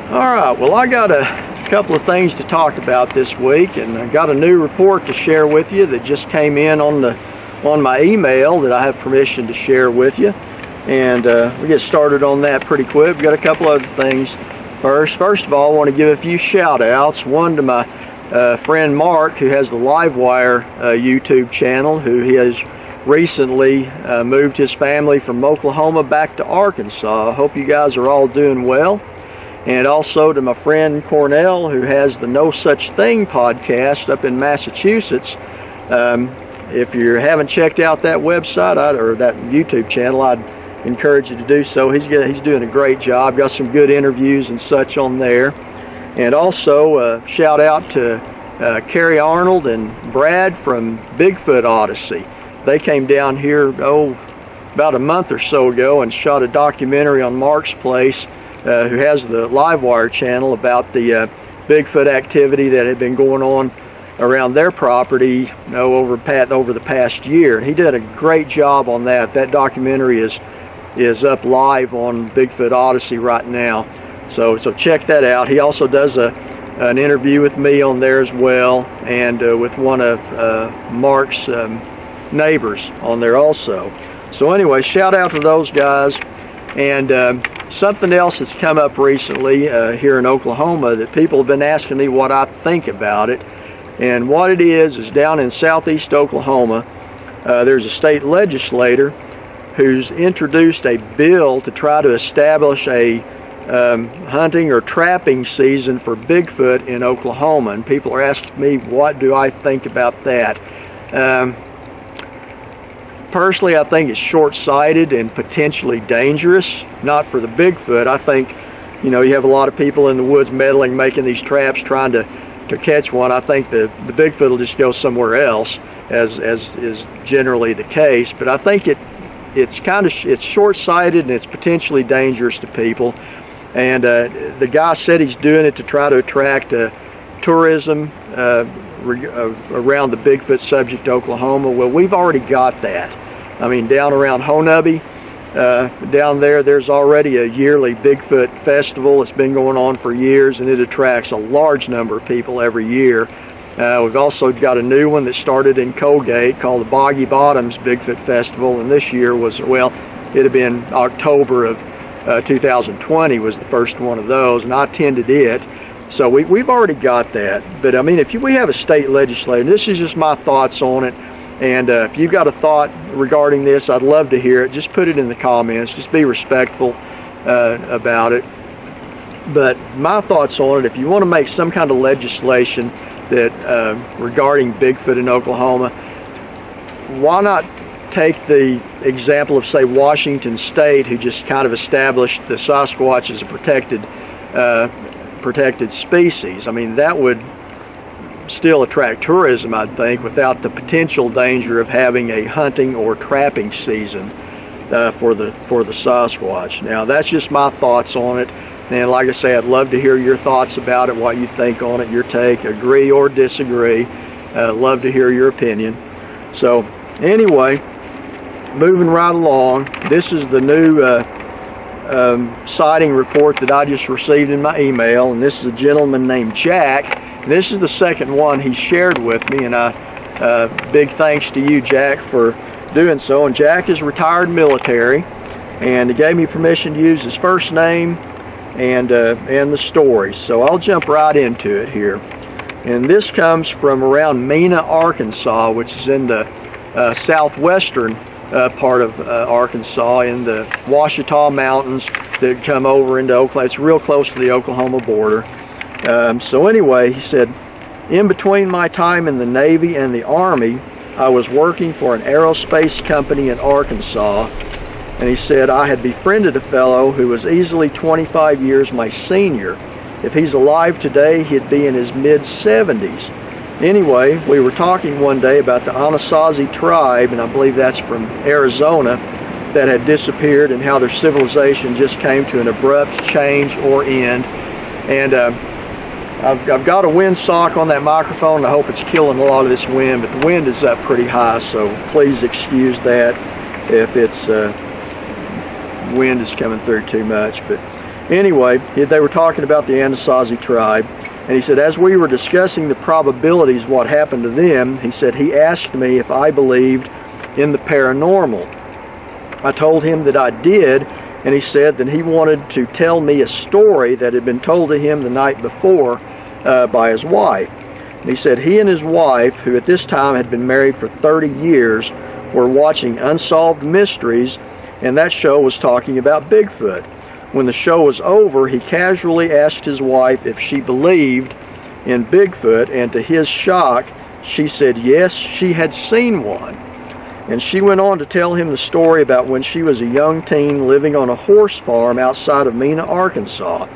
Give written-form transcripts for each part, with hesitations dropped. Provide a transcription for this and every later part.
All right, well, I got a couple of things to talk about this week, and I got a new report to share with you that just came in on my email that I have permission to share with you. And we get started on that pretty quick. We've got a couple other things first. First of all, I want to give a few shout outs. One to my friend Mark, who has the Livewire YouTube channel, who he has recently moved his family from Oklahoma back to Arkansas. I hope you guys are all doing well. And also to my friend Cornell, who has the No Such Thing podcast up in Massachusetts. If you haven't checked out that website or that YouTube channel, I'd encourage you to do so. He's doing a great job. Got some good interviews and such on there. And also shout out to Carrie Arnold and Brad from Bigfoot Odyssey. They came down here about a month or so ago and shot a documentary on Mark's place, who has the Livewire channel, about the Bigfoot activity that had been going on around their property over the past year. He did a great job on that. That documentary is up live on Bigfoot Odyssey right now. So check that out. He also does an interview with me on there as well, and with one of Mark's neighbors on there also. So anyway, shout out to those guys. And something else that's come up recently here in Oklahoma that people have been asking me what I think about it. And what it is down in southeast Oklahoma, there's a state legislator who's introduced a bill to try to establish a hunting or trapping season for Bigfoot in Oklahoma. And people are asking me, what do I think about that? Personally, I think it's short-sighted and potentially dangerous. Not for the Bigfoot. I think, you have a lot of people in the woods meddling, making these traps, trying to catch one. I think the Bigfoot will just go somewhere else, as is generally the case. But I think it's short-sighted and it's potentially dangerous to people. And the guy said he's doing it to try to attract tourism around the Bigfoot subject to Oklahoma. Well, we've already got that. I mean, down around Honubby, down there's already a yearly Bigfoot festival. It's been going on for years, and it attracts a large number of people every year. We've also got a new one that started in Colgate called the Boggy Bottoms Bigfoot Festival, and this year it had been October of 2020 was the first one of those, and I attended it. So we've already got that. But I mean, if we have a state legislator, this is just my thoughts on it, and if you've got a thought regarding this, I'd love to hear it. Just put it in the comments. Just be respectful about it. But my thoughts on it, if you want to make some kind of legislation that regarding Bigfoot in Oklahoma, why not take the example of, say, Washington State, who just kind of established the Sasquatch as a protected species. I mean, that would still attract tourism, I think, without the potential danger of having a hunting or trapping season for the Sasquatch. Now, that's just my thoughts on it. And like I say, I'd love to hear your thoughts about it, what you think on it, your take, agree or disagree. Love to hear your opinion. So anyway, moving right along, this is the new sighting report that I just received in my email, and this is a gentleman named Jack. And this is the second one he shared with me, and big thanks to you, Jack, for doing so. And Jack is retired military, and he gave me permission to use his first name and the story. So I'll jump right into it here. And this comes from around Mena, Arkansas, which is in the southwestern part of Arkansas, in the Kiamichi Mountains that come over into Oklahoma. It's real close to the Oklahoma border. So anyway, he said, in between my time in the Navy and the Army, I was working for an aerospace company in Arkansas. And he said, I had befriended a fellow who was easily 25 years my senior. If he's alive today, he'd be in his mid-70s. Anyway, we were talking one day about the Anasazi tribe, and I believe that's from Arizona, that had disappeared, and how their civilization just came to an abrupt change or end. And I've got a windsock on that microphone, and I hope it's killing a lot of this wind, but the wind is up pretty high, so please excuse that if it's wind is coming through too much. But Anyway, they were talking about the Anasazi tribe, and he said, as we were discussing the probabilities of what happened to them, he said, he asked me if I believed in the paranormal. I told him that I did, and he said that he wanted to tell me a story that had been told to him the night before by his wife. And he said he and his wife, who at this time had been married for 30 years, were watching Unsolved Mysteries, and that show was talking about Bigfoot. When the show was over, he casually asked his wife if she believed in Bigfoot, and to his shock, she said yes, she had seen one. And she went on to tell him the story about when she was a young teen living on a horse farm outside of Mena, Arkansas.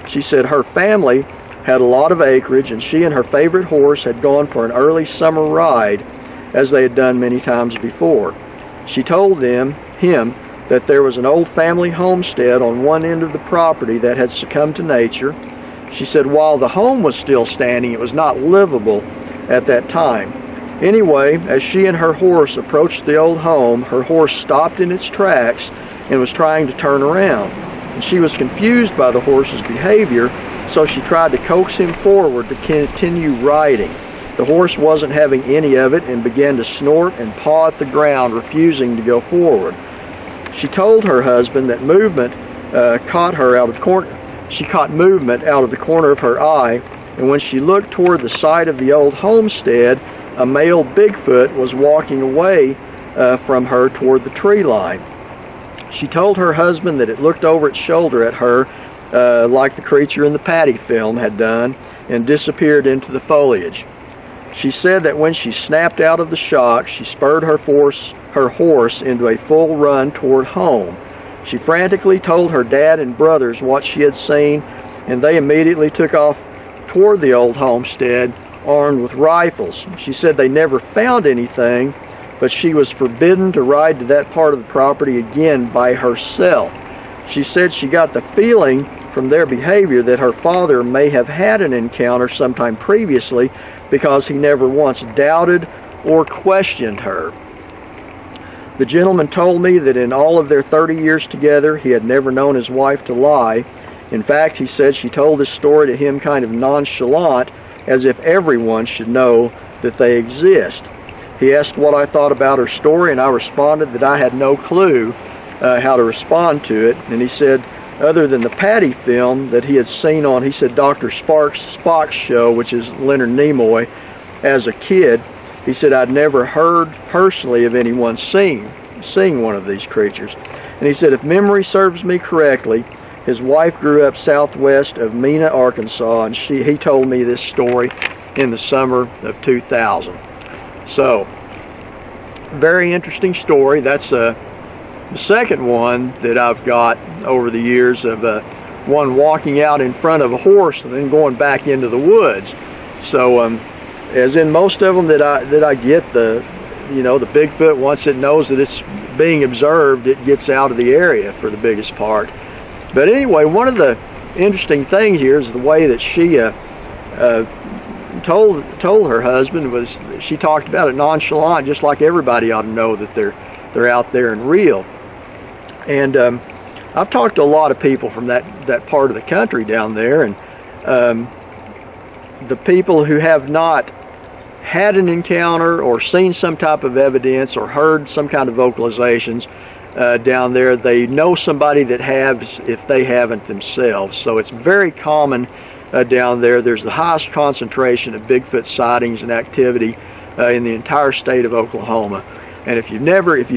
She said her family had a lot of acreage, and she and her favorite horse had gone for an early summer ride, as they had done many times before. She told him that there was an old family homestead on one end of the property that had succumbed to nature. She said while the home was still standing, it was not livable at that time. Anyway, as she and her horse approached the old home, her horse stopped in its tracks and was trying to turn around. And she was confused by the horse's behavior, so she tried to coax him forward to continue riding. The horse wasn't having any of it and began to snort and paw at the ground, refusing to go forward. She told her husband that movement caught her out of the corner. She caught movement out of the corner of her eye, and when she looked toward the side of the old homestead, a male Bigfoot was walking away from her toward the tree line. She told her husband that it looked over its shoulder at her like the creature in the Patty film had done, and disappeared into the foliage. She said that when she snapped out of the shock, she spurred her horse into a full run toward home. She frantically told her dad and brothers what she had seen, and they immediately took off toward the old homestead, armed with rifles. She said they never found anything, but she was forbidden to ride to that part of the property again by herself. She said she got the feeling from their behavior that her father may have had an encounter sometime previously, because he never once doubted or questioned her. The gentleman told me that in all of their 30 years together, he had never known his wife to lie. In fact, he said she told this story to him kind of nonchalant, as if everyone should know that they exist. He asked what I thought about her story, and I responded that I had no clue how to respond to it. And he said, other than the Patty film that he had seen on, he said, Dr. Spock's show, which is Leonard Nimoy, as a kid, he said, I'd never heard personally of anyone seeing one of these creatures. And he said, if memory serves me correctly, his wife grew up southwest of Mena, Arkansas, and he told me this story in the summer of 2000. So, very interesting story. That's the second one that I've got over the years of one walking out in front of a horse and then going back into the woods. So, as in most of them that I get, the Bigfoot, once it knows that it's being observed, it gets out of the area for the biggest part. But anyway, one of the interesting things here is the way that she told her husband. Was she talked about it nonchalant, just like everybody ought to know that they're out there and real. And I've talked to a lot of people from that part of the country down there, and the people who have not had an encounter or seen some type of evidence or heard some kind of vocalizations down there, they know somebody that has if they haven't themselves. So it's very common down there. There's the highest concentration of Bigfoot sightings and activity in the entire state of Oklahoma. And if you've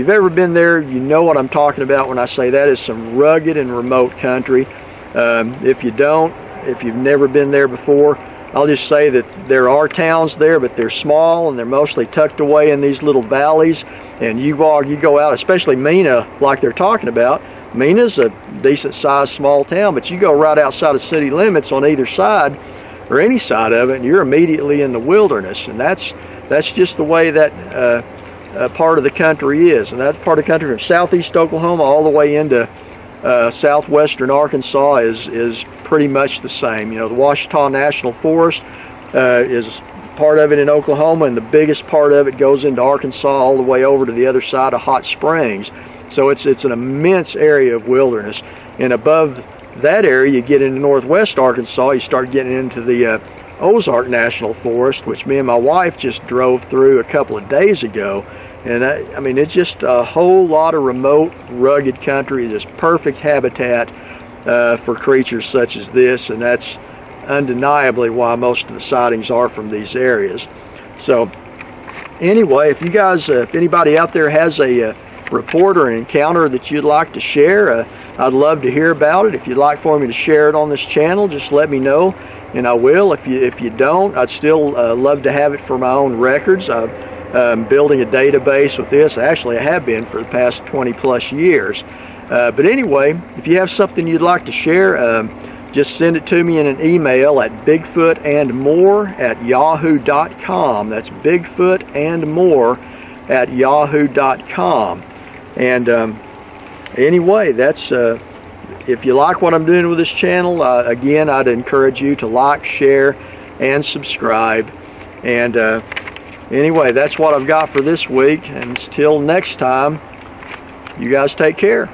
ever been there, you know what I'm talking about when I say that is some rugged and remote country. If you've never been there before, I'll just say that there are towns there, but they're small and they're mostly tucked away in these little valleys. And you go out, especially Mena, like they're talking about. Mena's a decent-sized small town, but you go right outside of city limits on either side, or any side of it, and you're immediately in the wilderness. And that's just the way that part of the country is. And that part of the country from southeast Oklahoma all the way into southwestern Arkansas is pretty much the same. The Ouachita National Forest is part of it in Oklahoma, and the biggest part of it goes into Arkansas all the way over to the other side of Hot Springs. So it's an immense area of wilderness. And above that area, you get into northwest Arkansas, you start getting into the Ozark National Forest, which me and my wife just drove through a couple of days ago. And I mean, it's just a whole lot of remote, rugged country, just perfect habitat for creatures such as this, and that's undeniably why most of the sightings are from these areas. So anyway, if you guys, if anybody out there has a report or an encounter that you'd like to share, I'd love to hear about it. If you'd like for me to share it on this channel, just let me know, and I will. If you don't, I'd still love to have it for my own records. I'm building a database with this. Actually, I have been for the past 20 plus years. But anyway, if you have something you'd like to share, just send it to me in an email at bigfootandmore@yahoo.com. That's bigfootandmore@yahoo.com. And anyway, that's if you like what I'm doing with this channel, again, I'd encourage you to like, share, and subscribe. And anyway, that's what I've got for this week. And until next time, you guys take care.